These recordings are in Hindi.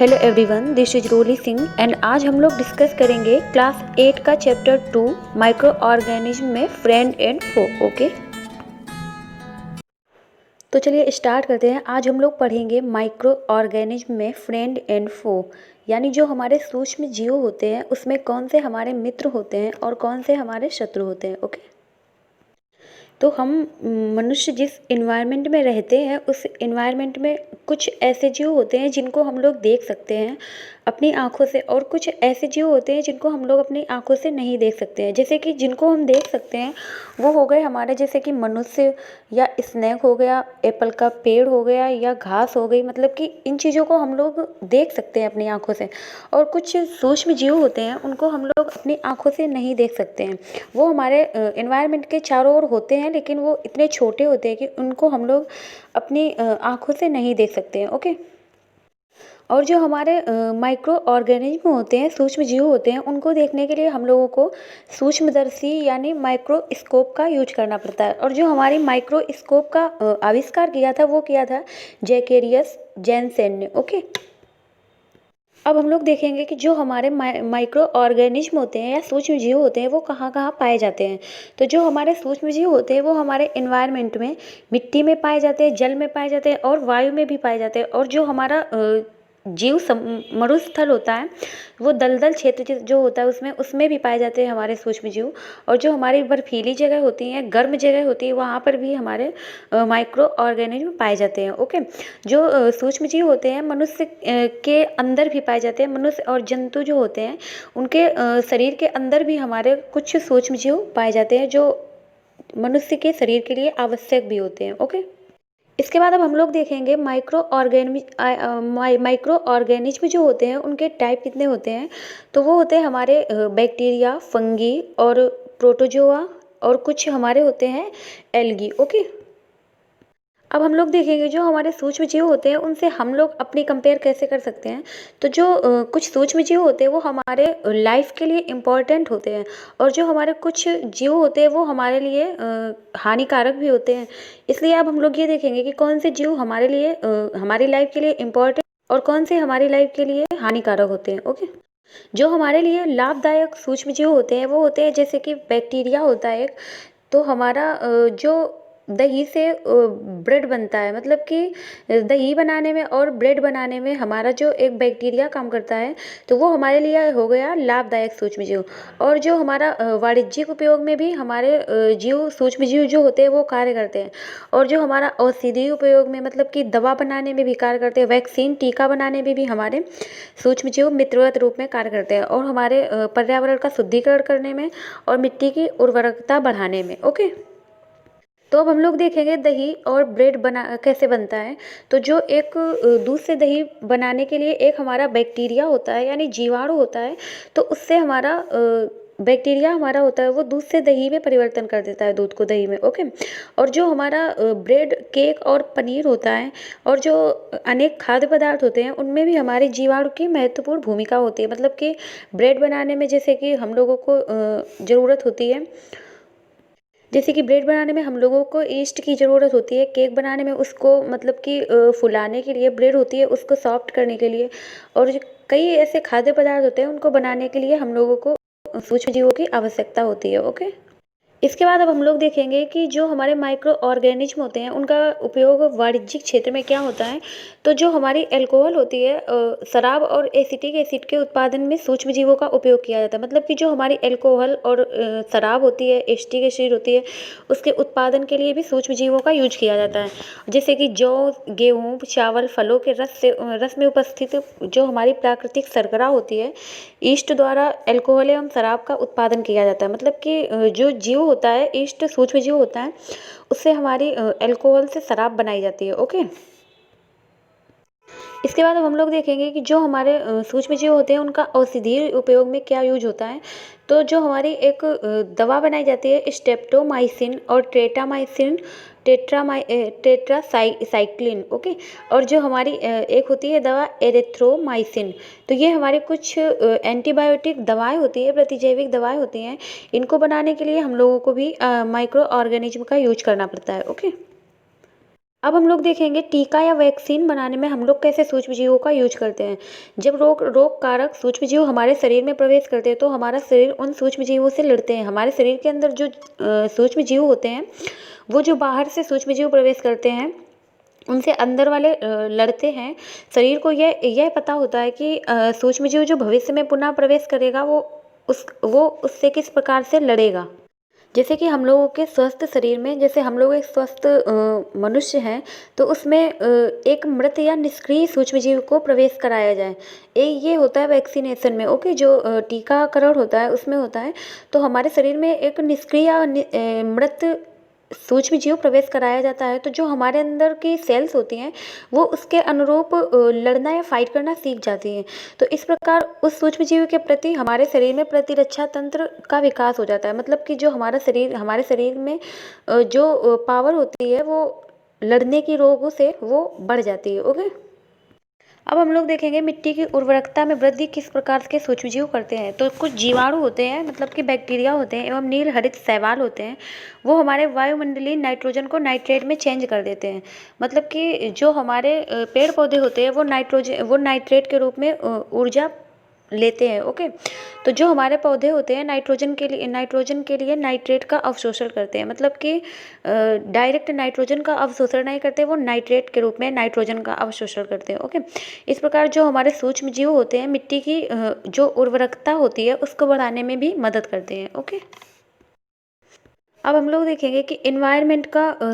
Hello everyone, this is Roli Singh and आज हम लोग डिस्कस करेंगे क्लास 8 का चैप्टर 2 माइक्रो ऑर्गेनिज्म में फ्रेंड एंड फो। ओके, तो चलिए स्टार्ट करते हैं। आज हम लोग पढ़ेंगे माइक्रो ऑर्गेनिज्म में फ्रेंड एंड फो, यानी जो हमारे सूक्ष्म जीव होते हैं उसमें कौन से हमारे मित्र होते हैं और कौन से हमारे शत्रु होते हैं। ओके, तो हम मनुष्य जिस इन्वायरमेंट में रहते हैं उस इन्वायरमेंट में कुछ ऐसे जीव होते हैं जिनको हम लोग देख सकते हैं अपनी आंखों से, और कुछ ऐसे जीव होते हैं जिनको हम लोग अपनी आंखों से नहीं देख सकते हैं। जैसे कि जिनको हम देख सकते हैं वो हो गए हमारे, जैसे कि मनुष्य या स्नेक हो गया, एप्पल का पेड़ हो गया या घास हो गई, मतलब कि इन चीज़ों को हम लोग देख सकते हैं अपनी आंखों से। और कुछ सूक्ष्म जीव होते हैं उनको हम लोग अपनी आंखों से नहीं देख सकते हैं। वो हमारे एनवायरनमेंट के चारों ओर होते हैं, लेकिन वो इतने छोटे होते हैं कि उनको हम लोग अपनी आंखों से नहीं देख सकते हैं। ओके, और जो हमारे माइक्रो ऑर्गेनिज्म होते हैं, सूक्ष्म जीव होते हैं, उनको देखने के लिए हम लोगों को सूक्ष्मदर्शी यानी माइक्रोस्कोप का यूज करना पड़ता है। और जो हमारी माइक्रोस्कोप का आविष्कार किया था वो किया था जैकेरियस जेनसेन ने। ओके, अब हम लोग देखेंगे कि जो हमारे माइक्रो ऑर्गेनिज्म होते हैं या सूक्ष्म जीव होते हैं वो कहाँ कहाँ पाए जाते हैं। तो जो हमारे सूक्ष्म जीव होते हैं वो हमारे इन्वायरमेंट में मिट्टी में पाए जाते हैं, जल में पाए जाते हैं और वायु में भी पाए जाते हैं। और जो हमारा मरुस्थल होता है वो दलदल क्षेत्र जो होता है उसमें उसमें भी पाए जाते हैं हमारे सूक्ष्म जीव। और जो हमारी बर्फीली जगह होती हैं, गर्म जगह होती है, वहाँ पर भी हमारे माइक्रो ऑर्गेनिज्म पाए जाते हैं। ओके, जो सूक्ष्म जीव होते हैं मनुष्य के अंदर भी पाए जाते हैं। मनुष्य और जंतु जो होते हैं उनके शरीर के अंदर भी हमारे कुछ सूक्ष्म जीव पाए जाते हैं जो मनुष्य के शरीर के लिए आवश्यक भी होते हैं। ओके, इसके बाद अब हम लोग देखेंगे माइक्रो ऑर्गेनिज्म जो होते हैं उनके टाइप कितने होते हैं। तो वो होते हैं हमारे बैक्टीरिया, फंगी और प्रोटोजोआ, और कुछ हमारे होते हैं एल्गी। ओके, अब हम लोग देखेंगे जो हमारे सूक्ष्म जीव होते हैं उनसे हम लोग अपनी कंपेयर कैसे कर सकते हैं। तो जो कुछ सूक्ष्म जीव होते हैं वो हमारे लाइफ के लिए इम्पॉर्टेंट होते हैं, और जो हमारे कुछ जीव होते हैं वो हमारे लिए हानिकारक भी होते हैं। इसलिए अब हम लोग ये देखेंगे कि कौन से जीव हमारे लिए हमारी लाइफ के लिए इम्पॉर्टेंट और कौन से हमारी लाइफ के लिए हानिकारक होते हैं। ओके, जो हमारे लिए लाभदायक सूक्ष्म जीव होते हैं वो होते हैं जैसे कि बैक्टीरिया होता है एक। तो हमारा जो दही से ब्रेड बनता है, मतलब कि दही बनाने में और ब्रेड बनाने में हमारा जो एक बैक्टीरिया काम करता है, तो वो हमारे लिए हो गया लाभदायक सूक्ष्म जीव। और जो हमारा वाणिज्यिक उपयोग में भी हमारे जीव सूक्ष्म जीव जो होते हैं वो कार्य करते हैं। और जो हमारा औषधीय उपयोग में, मतलब कि दवा बनाने में भी कार्य करते हैं, वैक्सीन टीका बनाने में भी हमारे सूक्ष्म जीव मित्रवत रूप में कार्य करते हैं, और हमारे पर्यावरण का शुद्धिकरण करने में और मिट्टी की उर्वरकता बढ़ाने में। ओके, तो अब हम लोग देखेंगे दही और ब्रेड बना कैसे बनता है। तो जो एक दूध से दही बनाने के लिए एक हमारा बैक्टीरिया होता है यानी जीवाणु होता है, तो उससे हमारा बैक्टीरिया हमारा होता है वो दूध से दही में परिवर्तन कर देता है, दूध को दही में। ओके, और जो हमारा ब्रेड, केक और पनीर होता है और जो अनेक खाद्य पदार्थ होते हैं उनमें भी हमारे जीवाणु की महत्वपूर्ण भूमिका होती है। मतलब कि ब्रेड बनाने में जैसे कि हम लोगों को ज़रूरत होती है, जैसे कि ब्रेड बनाने में हम लोगों को ईस्ट की ज़रूरत होती है, केक बनाने में उसको मतलब कि फुलाने के लिए ब्रेड होती है, उसको सॉफ्ट करने के लिए। और जो कई ऐसे खाद्य पदार्थ होते हैं उनको बनाने के लिए हम लोगों को सूक्ष्म जीवों की आवश्यकता होती है। ओके, इसके बाद अब हम लोग देखेंगे कि जो हमारे माइक्रो ऑर्गेनिज्म होते हैं उनका उपयोग वाणिज्यिक क्षेत्र में क्या होता है। तो जो हमारी अल्कोहल होती है, शराब और एसिटिक एसिड के उत्पादन में सूक्ष्म जीवों का उपयोग किया जाता है। मतलब कि जो हमारी अल्कोहल और शराब होती है, एसिटिक एसिड होती है, उसके उत्पादन के लिए भी सूक्ष्म जीवों का यूज किया जाता है। जैसे कि जौ, गेहूँ, चावल, फलों के रस में उपस्थित जो हमारी प्राकृतिक शर्करा होती है, ईस्ट द्वारा अल्कोहल एवं शराब का उत्पादन किया जाता है। मतलब कि जो जीव होता है, ईस्ट सूक्ष्म जीव होता है, उससे हमारी अल्कोहल से शराब बनाई जाती है। ओके, इसके बाद अब हम लोग देखेंगे कि जो हमारे सूक्ष्म जीव होते हैं उनका औषधीय उपयोग में क्या यूज होता है। तो जो हमारी एक दवा बनाई जाती है स्टेप्टोमाइसिन और ट्रेटामाइसिन, टेट्रासाइक्लिन। ओके, और जो हमारी एक होती है दवा एरिथ्रोमाइसिन। तो ये हमारे कुछ एंटीबायोटिक दवाएं होती है, प्रतिजैविक दवाएं होती हैं। इनको बनाने के लिए हम लोगों को भी माइक्रो ऑर्गेनिज्म का यूज करना पड़ता है। ओके, अब हम लोग देखेंगे टीका या वैक्सीन बनाने में हम लोग कैसे सूक्ष्मजीवों का यूज करते हैं। जब रोग कारक सूक्ष्मजीव हमारे शरीर में प्रवेश करते हैं तो हमारा शरीर उन सूक्ष्मजीवों से लड़ते हैं। हमारे शरीर के अंदर जो सूक्ष्मजीव होते हैं वो जो बाहर से सूक्ष्मजीव प्रवेश करते हैं उनसे अंदर वाले लड़ते हैं। शरीर को यह पता होता है कि सूक्ष्मजीव जो भविष्य में पुनः प्रवेश करेगा वो उससे किस प्रकार से लड़ेगा। जैसे कि हम लोगों के स्वस्थ शरीर में, जैसे हम लोग एक स्वस्थ मनुष्य हैं तो उसमें एक मृत या निष्क्रिय सूक्ष्मजीव को प्रवेश कराया जाए। ये होता है वैक्सीनेशन में। ओके, जो टीकाकरण होता है उसमें होता है। तो हमारे शरीर में एक निष्क्रिय या मृत सूक्ष्मजीव प्रवेश कराया जाता है तो जो हमारे अंदर की सेल्स होती हैं वो उसके अनुरूप लड़ना या फाइट करना सीख जाती हैं। तो इस प्रकार उस सूक्ष्मजीव के प्रति हमारे शरीर में प्रतिरक्षा तंत्र का विकास हो जाता है। मतलब कि जो हमारे शरीर में जो पावर होती है वो लड़ने की रोगों से वो बढ़ जाती है। ओके, अब हम लोग देखेंगे मिट्टी की उर्वरकता में वृद्धि किस प्रकार के सूक्ष्मजीव करते हैं। तो कुछ जीवाणु होते हैं, मतलब कि बैक्टीरिया होते हैं एवं नील हरित शैवाल होते हैं। वो हमारे वायुमंडलीय नाइट्रोजन को नाइट्रेट में चेंज कर देते हैं। मतलब कि जो हमारे पेड़ पौधे होते हैं वो नाइट्रेट के रूप में ऊर्जा लेते हैं। ओके, तो जो हमारे पौधे होते हैं नाइट्रोजन के लिए नाइट्रेट का अवशोषण करते हैं। मतलब कि डायरेक्ट नाइट्रोजन का अवशोषण नहीं करते, वो नाइट्रेट के रूप में नाइट्रोजन का अवशोषण करते हैं। ओके, इस प्रकार जो हमारे सूक्ष्म जीव होते हैं मिट्टी की जो उर्वरकता होती है उसको बढ़ाने में भी मदद करते हैं। ओके, अब हम लोग देखेंगे कि इन्वायरमेंट का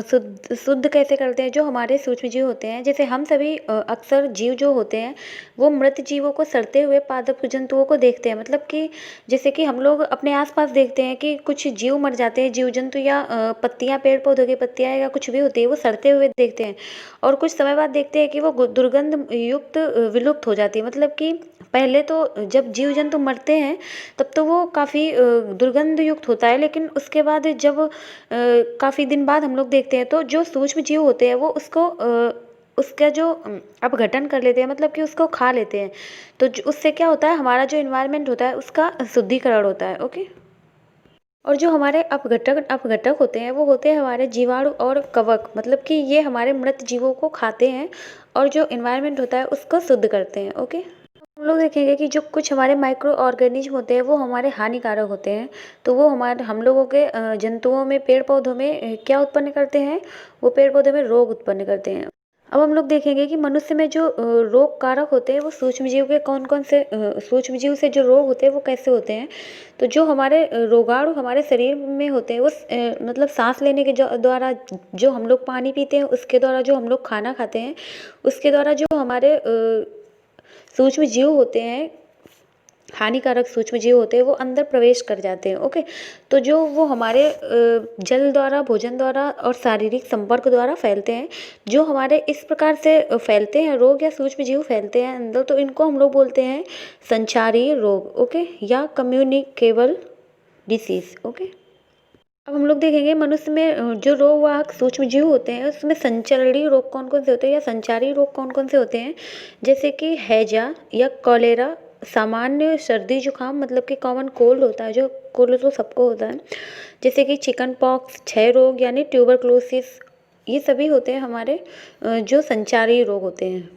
शुद्ध कैसे करते हैं जो हमारे सूक्ष्मजीव होते हैं। जैसे हम सभी अक्सर जीव जो होते हैं वो मृत जीवों को सड़ते हुए पादप जंतुओं को देखते हैं। मतलब कि जैसे कि हम लोग अपने आसपास देखते हैं कि कुछ जीव मर जाते हैं, जीव जंतु या पत्तियां, पेड़ पौधों की पत्तियां या कुछ भी होती है वो सड़ते हुए देखते हैं और कुछ समय बाद देखते हैं कि वो दुर्गंध युक्त विलुप्त हो जाती है। मतलब कि पहले तो जब जीव जंतु मरते हैं तब तो वो काफ़ी दुर्गंध युक्त होता है, लेकिन उसके बाद जब काफ़ी दिन बाद हम लोग देखते हैं तो जो सूक्ष्म जीव होते हैं वो उसका जो अपघटन कर लेते हैं, मतलब कि उसको खा लेते हैं। तो उससे क्या होता है, हमारा जो इन्वायरमेंट होता है उसका शुद्धिकरण होता है। ओके, और जो हमारे अपघटक होते हैं वो होते हैं हमारे जीवाणु और कवक। मतलब कि ये हमारे मृत जीवों को खाते हैं और जो इन्वायरमेंट होता है उसको शुद्ध करते हैं। ओके, हम लोग देखेंगे कि जो कुछ हमारे माइक्रो ऑर्गेनिज्म होते हैं वो हमारे हानिकारक होते हैं। तो वो हम लोगों के जंतुओं में, पेड़ पौधों में क्या उत्पन्न करते हैं, वो पेड़ पौधे में रोग उत्पन्न करते हैं। अब हम लोग देखेंगे कि मनुष्य में जो रोग कारक होते हैं वो सूक्ष्मजीव के कौन कौन से सूक्ष्मजीव से जो रोग होते हैं वो कैसे होते हैं। तो जो हमारे रोगाणु हमारे शरीर में होते हैं वो मतलब सांस लेने के द्वारा, जो हम लोग पानी पीते हैं उसके द्वारा, जो हम लोग खाना खाते हैं उसके द्वारा, जो हमारे सूक्ष्म जीव होते हैं, हानिकारक सूक्ष्म जीव होते हैं वो अंदर प्रवेश कर जाते हैं। ओके, तो जो वो हमारे जल द्वारा, भोजन द्वारा और शारीरिक संपर्क द्वारा फैलते हैं। जो हमारे इस प्रकार से फैलते हैं रोग या सूक्ष्म जीव फैलते हैं अंदर, तो इनको हम लोग बोलते हैं संचारी रोग। ओके, या कम्युनिकेबल डिसीज। ओके, अब हम लोग देखेंगे मनुष्य में जो रोगवाहक सूक्ष्म जीव होते हैं उसमें संचारी रोग कौन कौन से होते हैं या संचारी रोग कौन कौन से होते हैं। जैसे कि हैजा या कॉलेरा, सामान्य सर्दी जुकाम, मतलब कि कॉमन कोल्ड होता है, जो कोल्ड तो सबको होता है। जैसे कि चिकन पॉक्स, क्षय रोग यानी ट्यूबरक्लोसिस, ये सभी होते हैं हमारे जो संचारी रोग होते हैं।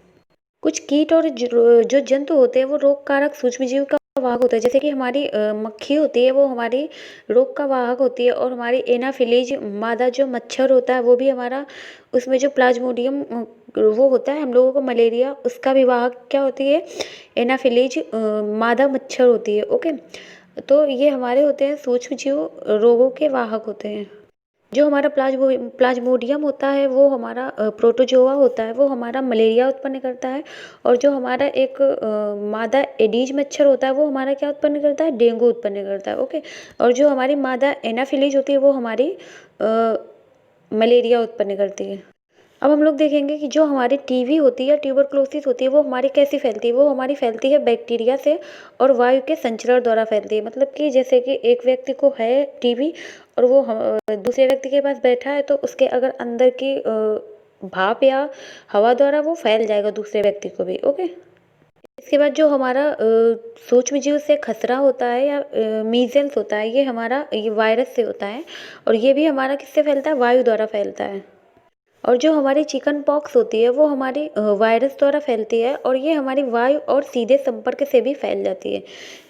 कुछ कीट और जो जंतु होते हैं वो रोग कारक सूक्ष्मजीव का वाहक होता है। जैसे कि हमारी मक्खी होती है वो हमारी रोग का वाहक होती है, और हमारी एनाफिलीज मादा जो मच्छर होता है वो भी हमारा, उसमें जो प्लाज्मोडियम वो होता है हम लोगों को मलेरिया, उसका भी वाहक क्या होती है, एनाफिलीज मादा मच्छर होती है। ओके, तो ये हमारे होते हैं सूक्ष्मजीव रोगों के वाहक होते हैं। जो हमारा प्लाज्मोडियम होता है वो हमारा प्रोटोजोआ होता है, वो हमारा मलेरिया उत्पन्न करता है। और जो हमारा एक मादा एडीज मच्छर होता है वो हमारा क्या उत्पन्न करता है, डेंगू उत्पन्न करता है। ओके, और जो हमारी मादा एनाफिलीज होती है वो हमारी मलेरिया उत्पन्न करती है। अब हम लोग देखेंगे कि जो हमारी टीबी होती है, ट्यूबरक्लोसिस होती है, वो हमारी कैसी फैलती है। वो हमारी फैलती है बैक्टीरिया से और वायु के संचरण द्वारा फैलती है। मतलब कि जैसे कि एक व्यक्ति को है टीबी और वो दूसरे व्यक्ति के पास बैठा है तो उसके अगर अंदर की भाप या हवा द्वारा वो फैल जाएगा दूसरे व्यक्ति को भी। ओके, इसके बाद जो हमारा सूक्ष्म जीव से खसरा होता है या मीजल्स होता है, ये वायरस से होता है और ये भी हमारा किससे फैलता है, वायु द्वारा फैलता है। और जो हमारी चिकन पॉक्स होती है वो हमारी वायरस द्वारा फैलती है और ये हमारी वायु और सीधे संपर्क से भी फैल जाती है।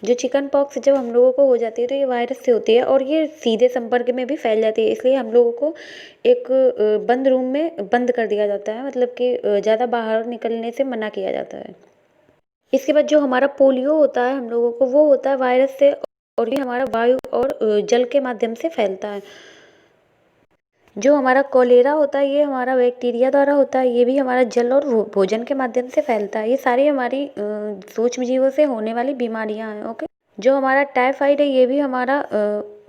जो चिकन पॉक्स जब हम लोगों को हो जाती है तो ये वायरस से होती है और ये सीधे संपर्क में भी फैल जाती है, इसलिए हम लोगों को एक बंद रूम में बंद कर दिया जाता है, मतलब कि ज़्यादा बाहर निकलने से मना किया जाता है। इसके बाद जो हमारा पोलियो होता है हम लोगों को, वो होता है वायरस से और ये हमारा वायु और जल के माध्यम से फैलता है। जो हमारा कोलेरा होता है ये हमारा बैक्टीरिया द्वारा होता है, ये भी हमारा जल और भोजन के माध्यम से फैलता है। ये सारी हमारी सूक्ष्म जीवों से होने वाली बीमारियां हैं। ओके, जो हमारा टाइफाइड है ये भी हमारा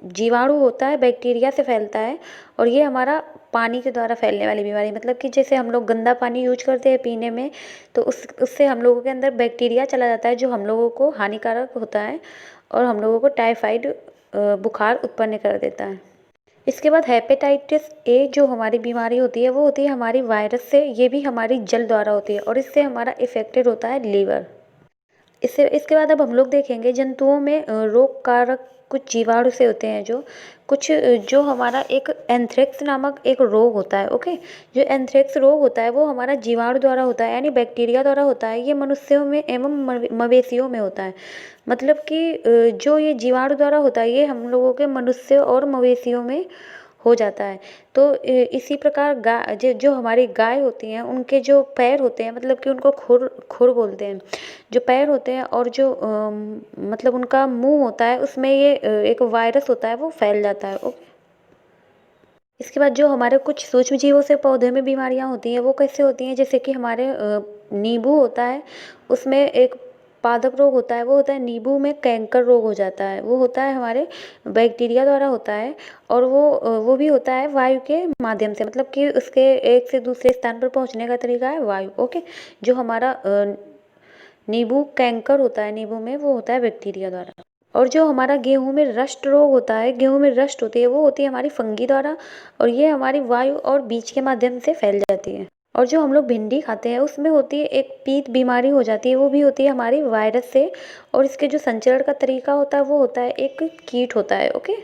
जीवाणु होता है, बैक्टीरिया से फैलता है और ये हमारा पानी के द्वारा फैलने वाली बीमारी, मतलब कि जैसे हम लोग गंदा पानी यूज करते हैं पीने में तो उससे हम लोगों के अंदर बैक्टीरिया चला जाता है जो हम लोगों को हानिकारक होता है और हम लोगों को टाइफाइड बुखार उत्पन्न कर देता है। इसके बाद हेपेटाइटिस ए जो हमारी बीमारी होती है वो होती है हमारी वायरस से, ये भी हमारी जल द्वारा होती है और इससे हमारा इफेक्टेड होता है लीवर। इसके बाद अब हम लोग देखेंगे जंतुओं में रोग कारक कुछ जीवाणु से होते हैं जो कुछ जो हमारा एक एंथ्रेक्स नामक एक रोग होता है। ओके, जो एंथ्रेक्स रोग होता है वो हमारा जीवाणु द्वारा होता है, यानी बैक्टीरिया द्वारा होता है। ये मनुष्यों में एवं मवेशियों में होता है, मतलब कि जो ये जीवाणु द्वारा होता है ये हम लोगों के मनुष्य और मवेशियों में हो जाता है। तो इसी प्रकार जो हमारी गाय होती हैं उनके जो पैर होते हैं, मतलब कि उनको खुर खुर बोलते हैं, जो पैर होते हैं और जो मतलब उनका मुंह होता है उसमें ये एक वायरस होता है वो फैल जाता है। ओके, इसके बाद जो हमारे कुछ सूक्ष्म जीवों से पौधे में बीमारियां होती हैं वो कैसे होती हैं, जैसे कि हमारे नींबू होता है उसमें एक पादप रोग होता है, वो होता है नींबू में कैंकर रोग हो जाता है, वो होता है हमारे बैक्टीरिया द्वारा होता है और वो भी होता है वायु के माध्यम से, मतलब कि उसके एक से दूसरे स्थान पर पहुंचने का तरीका है वायु। ओके, जो हमारा नींबू कैंकर होता है नींबू में वो होता है बैक्टीरिया द्वारा। और जो हमारा गेहूं में रस्ट रोग होता है, गेहूं में रस्ट होती है, वो होती है हमारी फंगी द्वारा और ये हमारी वायु और बीज के माध्यम से फैल जाती है। और जो हम लोग भिंडी खाते हैं उसमें होती है एक पीत बीमारी हो जाती है, वो भी होती है हमारी वायरस से और इसके जो संचरण का तरीका होता है वो होता है एक कीट होता है। ओके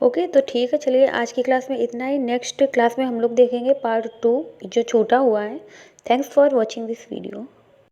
ओके, तो ठीक है, चलिए आज की क्लास में इतना ही। नेक्स्ट क्लास में हम लोग देखेंगे पार्ट 2 जो छोटा हुआ है। Thanks for watching this video.